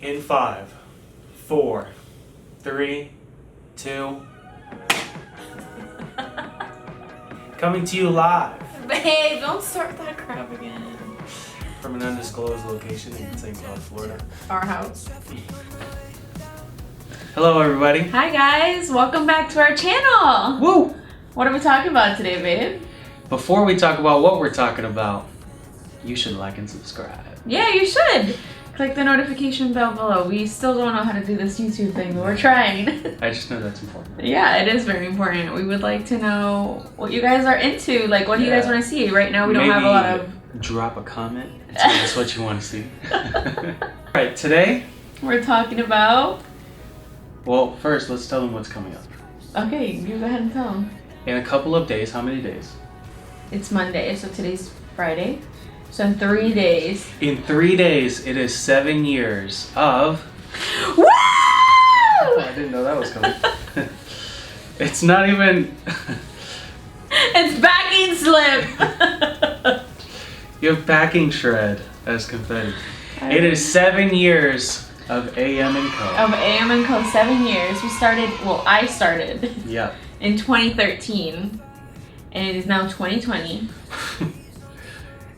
In 5, 4, 3, 2. Coming to you live Babe, don't start that crap again. from an undisclosed location in St. Cloud, Florida. Our house. Hello, everybody. Hi guys, welcome back to our channel. Woo! What are we talking about today, babe? Before we talk about what we're talking about, you should like and subscribe. Yeah, you should. Click the notification bell below. We still don't know how to do this YouTube thing, but we're trying. I just know that's important. Yeah, it is very important. We would like to know what you guys are into. Like, what do you guys want to see? Right now, we don't have a lot of... Drop a comment and tell us what you want to see. Alright, today... We're talking about... Well, first, let's tell them what's coming up. Okay, you go ahead and tell them. In a couple of days, how many days? It's Monday, so today's Friday. So in 3 days. In 3 days, it is 7 years of... Woo! I didn't know that was coming. It's not even... It's backing slip. You have backing shred as confetti. It is 7 years of Am+Co. Of Am+Co, 7 years. We started, well, I started Yep. in 2013, and it is now 2020.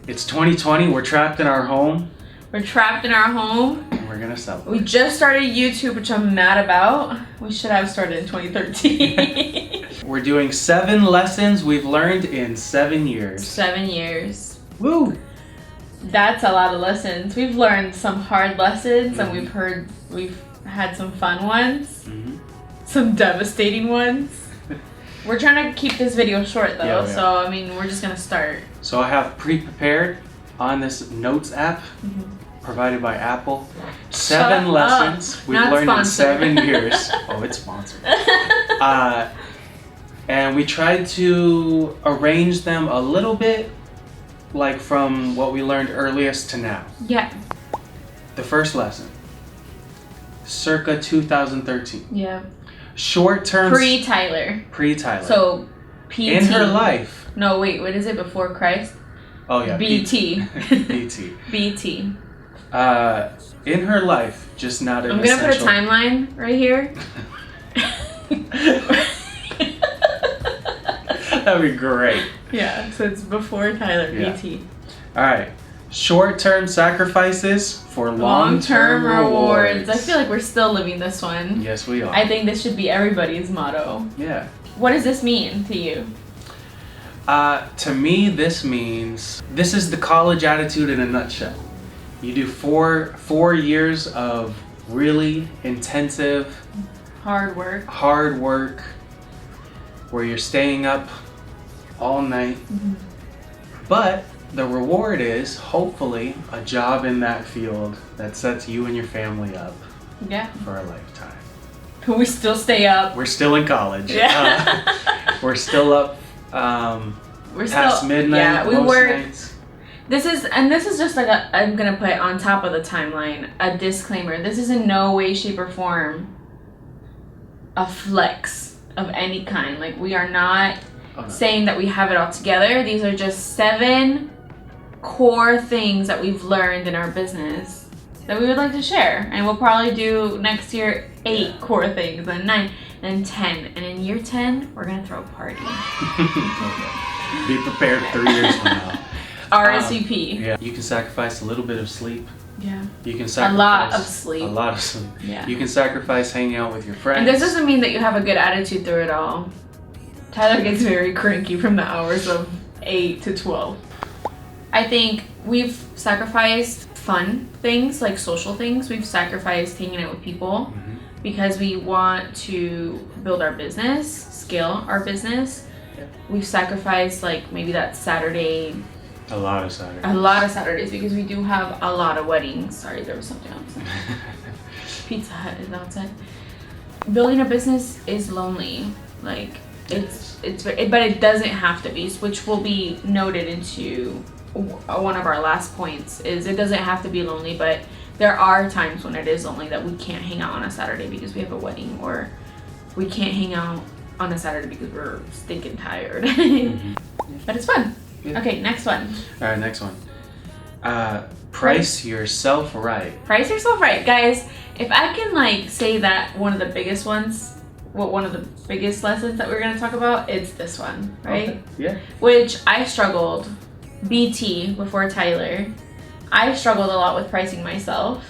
It's 2020, we're trapped in our home, We're trapped in our home. and we're gonna celebrate. We just started YouTube, which I'm mad about. We should have started in 2013. We're doing 7 lessons we've learned in 7 years. 7 years. Woo! That's a lot of lessons. We've learned some hard lessons, and we've had some fun ones, some devastating ones. We're trying to keep this video short though, Yeah, we so I mean, we're just gonna start. So I have pre-prepared on this notes app provided by Apple. 7 Shut lessons up. we've Not learned sponsored. in 7 years. Oh, it's sponsored. And we tried to arrange them a little bit like from what we learned earliest to now. Yeah. The first lesson, circa 2013. Yeah. Short term. Pre-Tyler. Pre-Tyler. So, PT. In her life. No, wait, what is it before Christ? Oh yeah. BT. BT. BT. In her life, just not an I'm gonna essential. put a timeline right here. That'd be great. Yeah, so it's before Tyler, Yeah. BT. All right. Short-term sacrifices for long-term rewards. I feel like we're still living this one. Yes, we are. I think this should be everybody's motto. Yeah. What does this mean to you? To me, this means this is the college attitude in a nutshell. You do four years of really intensive, Hard work. where you're staying up all night. But the reward is hopefully a job in that field that sets you and your family up Yeah. for a lifetime. We still stay up. We're still in college. Yeah. We're still up We're past still midnight. Yeah, we most work. nights. This is just like I'm gonna put on top of the timeline a disclaimer. This is in no way, shape, or form a flex of any kind. Like, we are not saying that we have it all together. These are just 7 core things that we've learned in our business that we would like to share. And we'll probably do next year 8 core things, and 9, and 10. And in year 10, we're gonna throw a party. Be prepared 3 years from now. RSVP. Yeah. You can sacrifice a little bit of sleep. Yeah. You can sacrifice A lot of sleep. A lot of sleep. Yeah. You can sacrifice hanging out with your friends. And this doesn't mean that you have a good attitude through it all. Tyler gets very cranky from the hours of 8 to 12. I think we've sacrificed fun things, like social things. We've sacrificed hanging out with people because we want to build our business, scale our business. Yeah. We've sacrificed like maybe that Saturday. A lot of Saturdays. A lot of Saturdays because we do have a lot of weddings. Sorry, there was something else. Pizza Hut is outside. Building a business is lonely. Like, but it doesn't have to be, which will be noted into one of our last points. Is it doesn't have to be lonely, but there are times when it is lonely that we can't hang out on a Saturday because we have a wedding, or we can't hang out on a Saturday because we're stinking tired. But it's fun. Yeah. Okay, next one. All right, next one. Price yourself right. Price yourself right. Guys, if I can like say that one of the biggest ones, one of the biggest lessons that we're going to talk about, it's this one, right? Okay. Yeah. Which I struggled, BT before Tyler, I struggled a lot with pricing myself.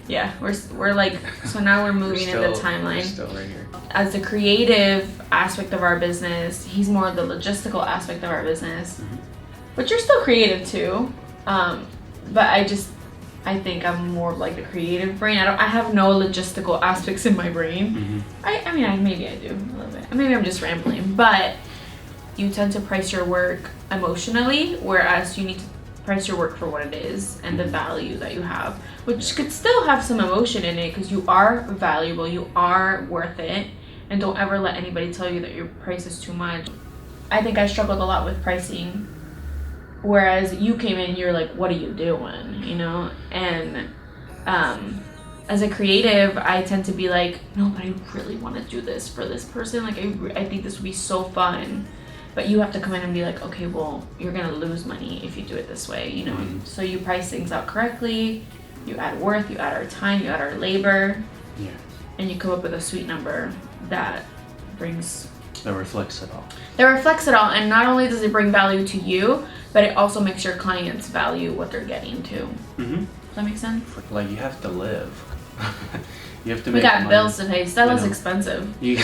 Yeah, we're like, so now we're moving in the timeline. We're still right here. As the creative aspect of our business, he's more the logistical aspect of our business. Mm-hmm. But you're still creative too. But I think I'm more of like the creative brain. I have no logistical aspects in my brain. Mm-hmm. I mean, maybe I do a little bit. Maybe I'm just rambling. But you tend to price your work emotionally, whereas you need to price your work for what it is and the value that you have, which could still have some emotion in it because you are valuable, you are worth it, and don't ever let anybody tell you that your price is too much. I think I struggled a lot with pricing. Whereas you came in, you're like, what are you doing? You know? And as a creative, I tend to be like, no, but I really want to do this for this person. Like, I think this would be so fun. But you have to come in and be like, okay, well, you're going to lose money if you do it this way, you know? Mm-hmm. So you price things out correctly. You add worth, you add our time, you add our labor. Yeah. And you come up with a sweet number that brings... That reflects it all. That reflects it all. And not only does it bring value to you, but it also makes your clients value what they're getting too. Mm-hmm. Does that make sense? Like, you have to live. You have to We make got money. bills to pay. That was expensive. You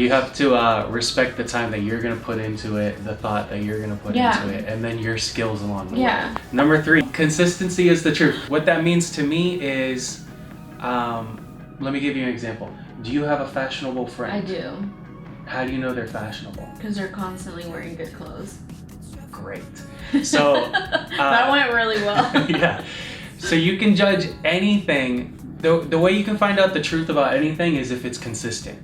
have to respect the time that you're going to put into it, the thought that you're going to put into it, and then your skills along the way. Number 3, consistency is the truth. What that means to me is, let me give you an example. Do you have a fashionable friend? I do. How do you know they're fashionable? Because they're constantly wearing good clothes. Great. So that went really well. Yeah. So you can judge anything. The way you can find out the truth about anything is if it's consistent.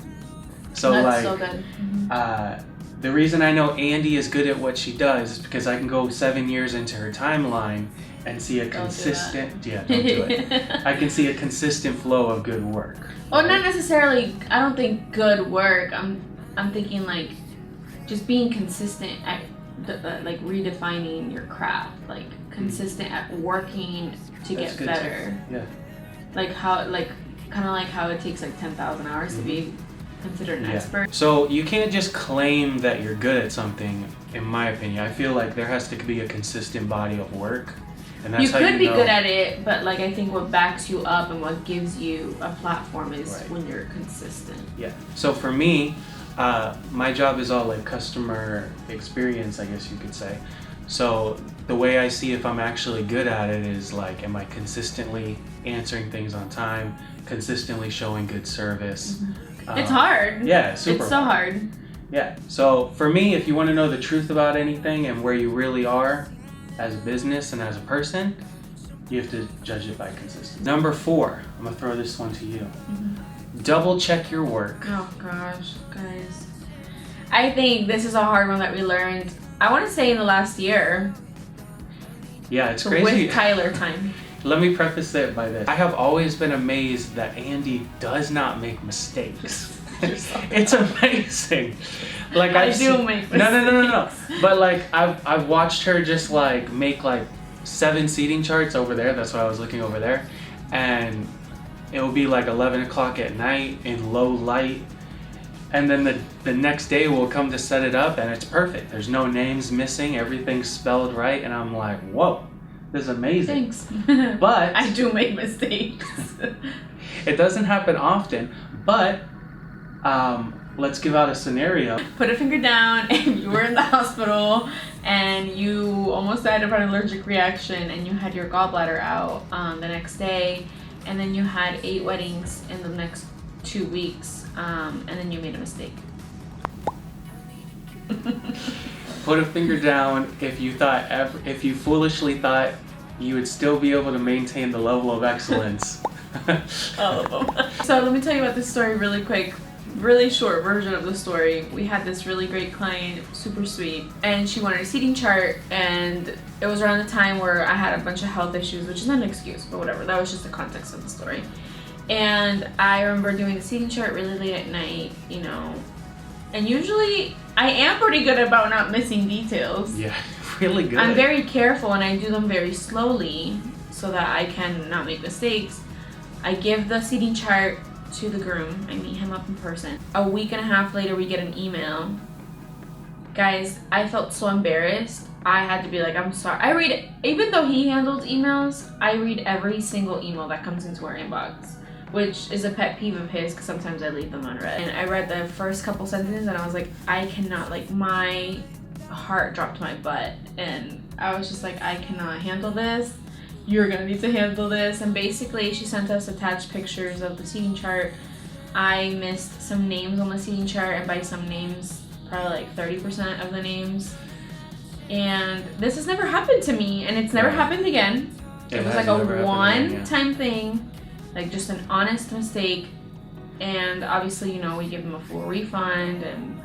So That's so good. Mm-hmm. The reason I know Andy is good at what she does is because I can go 7 years into her timeline and see a consistent. Don't do it. I can see a consistent flow of good work. Well, not necessarily. I don't think good work. I'm thinking like just being consistent at like redefining your craft, like consistent at working to get better. Too. Yeah. Like how, like kind of like how it takes like 10,000 hours to be considered an expert. So you can't just claim that you're good at something. In my opinion, I feel like there has to be a consistent body of work. And that's you could be good at it, but like I think what backs you up and what gives you a platform is when you're consistent. Yeah. So for me, my job is all like customer experience, I guess you could say. So the way I see if I'm actually good at it is like, am I consistently answering things on time, consistently showing good service? Mm-hmm. It's hard. Yeah, super. It's so hard. Yeah. So for me, if you want to know the truth about anything and where you really are as a business and as a person, you have to judge it by consistency. Number 4, I'm gonna throw this one to you. Mm-hmm. Double check your work. Oh gosh, guys. I think this is a hard one that we learned, I want to say in the last year. Yeah, it's crazy. With Tyler time. Let me preface it by this. I have always been amazed that Andy does not make mistakes. It's amazing. Like I do make mistakes. No. But like I've watched her just like make like 7 seating charts over there. That's why I was looking over there. And it will be like 11 o'clock at night in low light. And then the next day we'll come to set it up and it's perfect. There's no names missing. Everything's spelled right. And I'm like, whoa, this is amazing. Thanks. But I do make mistakes. It doesn't happen often. But let's give out a scenario. Put a finger down and you were in the hospital and you almost died of an allergic reaction and you had your gallbladder out the next day and then you had 8 weddings in the next 2 weeks and then you made a mistake. Put a finger down if you foolishly thought you would still be able to maintain the level of excellence. All of them. So let me tell you about this story really quick. Really short version of the story. We had this really great client, super sweet, and she wanted a seating chart, and it was around the time where I had a bunch of health issues, which is not an excuse, but whatever. That was just the context of the story. And I remember doing the seating chart really late at night, you know, and usually I am pretty good about not missing details. Yeah. really good. I'm very careful and I do them very slowly so that I can not make mistakes. I give the seating chart to the groom. I meet him up in person. A week and a half later, we get an email. Guys, I felt so embarrassed. I had to be like, I'm sorry. I read, even though he handles emails, I read every single email that comes into our inbox, which is a pet peeve of his because sometimes I leave them unread. And I read the first couple sentences and I was like, I cannot, like, my heart dropped to my butt. And I was just like, I cannot handle this. You're gonna need to handle this. And basically she sent us attached pictures of the seating chart. I missed some names on the seating chart, and by some names, probably like 30% of the names. And this has never happened to me, and it's never happened again. It was like a one-time thing, like just an honest mistake. And obviously, you know, we give them a full refund, and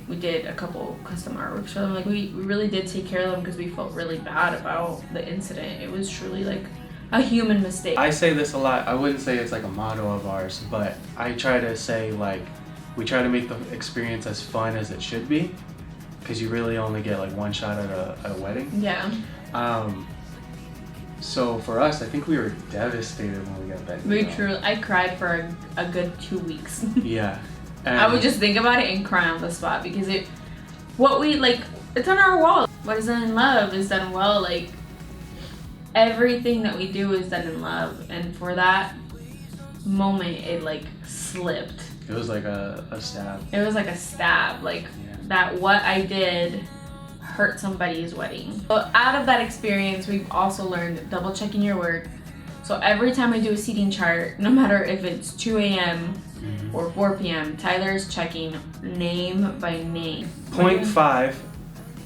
we did a couple custom artworks for them. Like we really did take care of them because we felt really bad about the incident. It was truly like a human mistake. I say this a lot. I wouldn't say it's like a motto of ours, but I try to say, like, we try to make the experience as fun as it should be, because you really only get like one shot at a wedding. Yeah. So for us, I think we were devastated when we got that email. I cried for a good 2 weeks. Yeah. And I would just think about it and cry on the spot because it's on our wall. What is done in love is done well. Like, everything that we do is done in love, and for that moment, it like slipped. It was like a stab. It was like a stab. Like, that what I did hurt somebody's wedding. But out of that experience, we've also learned double checking your work. So every time I do a seating chart, no matter if it's 2 a.m. or 4 p.m., Tyler's checking name by name. Point 5,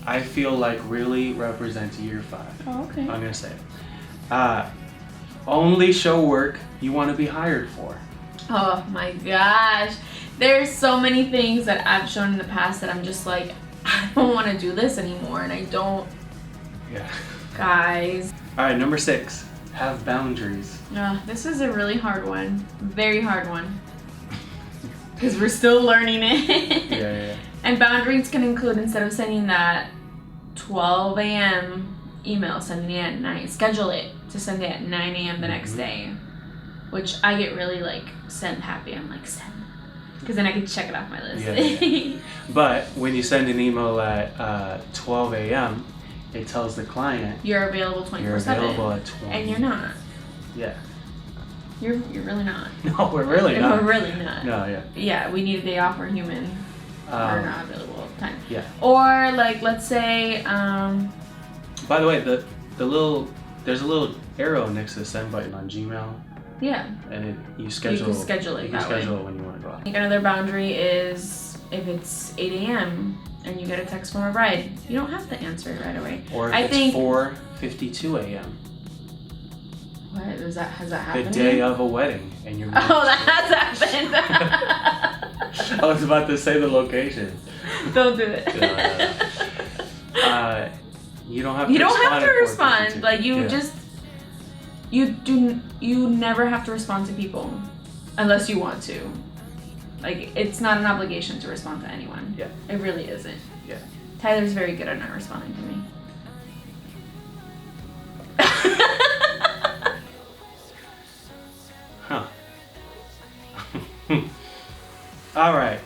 I feel like really represents year 5. Oh, okay. I'm gonna say it. Only show work you want to be hired for. Oh my gosh. There's so many things that I've shown in the past that I'm just like, I don't want to do this anymore, and I don't. Yeah. Guys. All right, number 6, have boundaries. This is a really hard one. Very hard one. Because we're still learning it. Yeah. And boundaries can include, instead of sending that 12 a.m. email, sending it at 9. Schedule it to send it at 9 a.m. the next day. Which I get really like send happy. I'm like, send. Because then I can check it off my list. Yeah. But when you send an email at 12 a.m., it tells the client you're available 24/7. You're available at 20. And you're not. Yeah. You're really not. No, we're really not. We're really not. No, yeah. Yeah, we need a day off. We're human. We're not available all the time. Yeah. Or like, let's say. By the way, there's a little arrow next to the send button on Gmail. Yeah. And you schedule. You can schedule it. You can schedule it when you want to go out. I think another boundary is if it's 8 a.m. and you get a text from a bride, you don't have to answer it right away. Or if it's 4:52 a.m. What has that happened? The day of a wedding, and you're. Oh, that has happened. I was about to say the location. Don't do it. No. You don't have to. You don't have to at respond. 4:52. Like you never have to respond to people unless you want to. Like, it's not an obligation to respond to anyone. Yeah. It really isn't. Yeah. Tyler's very good at not responding to me. Huh. All right.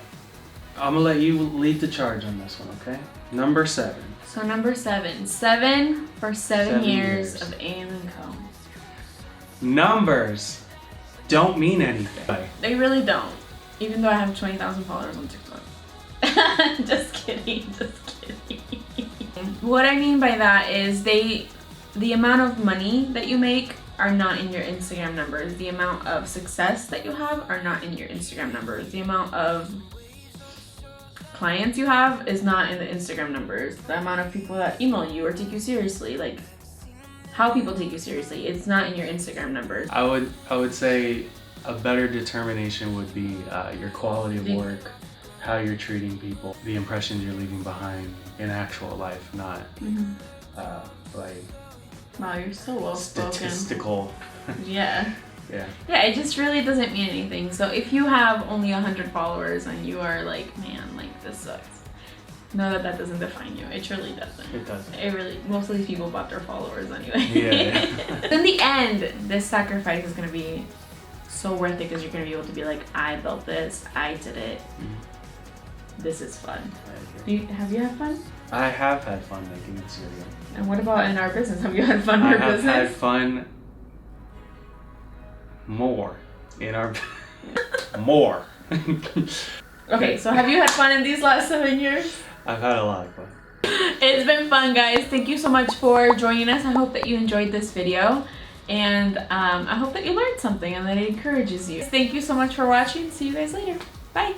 I'm gonna let you lead the charge on this one, okay? Number 7. So number 7. 7 for 7 years of Am+Co. Numbers don't mean anything. They really don't. Even though I have 20,000 followers on TikTok. Just kidding. What I mean by that is the amount of money that you make are not in your Instagram numbers. The amount of success that you have are not in your Instagram numbers. The amount of clients you have is not in the Instagram numbers. The amount of people that email you or take you seriously, like how people take you seriously, it's not in your Instagram numbers. I would say a better determination would be your quality of work, how you're treating people, the impressions you're leaving behind in actual life, not like Wow, you're so well spoken. Statistical. Yeah. Yeah. Yeah, it just really doesn't mean anything. So if you have only 100 followers and you are like, man, like this sucks, know that that doesn't define you. It truly doesn't. It doesn't. It really, most of these people bought their followers anyway. Yeah. In the end, this sacrifice is going to be so worth it because you're going to be able to be like, I built this, I did it. This is fun. Have you had fun? I have had fun making this video. And what about in our business? Have you had fun in our business? I have had fun more in our more. Okay, so have you had fun in these last 7 years? I've had a lot of fun. It's been fun, guys. Thank you so much for joining us. I hope that you enjoyed this video, and I hope that you learned something and that it encourages you. Thank you so much for watching. See you guys later. Bye.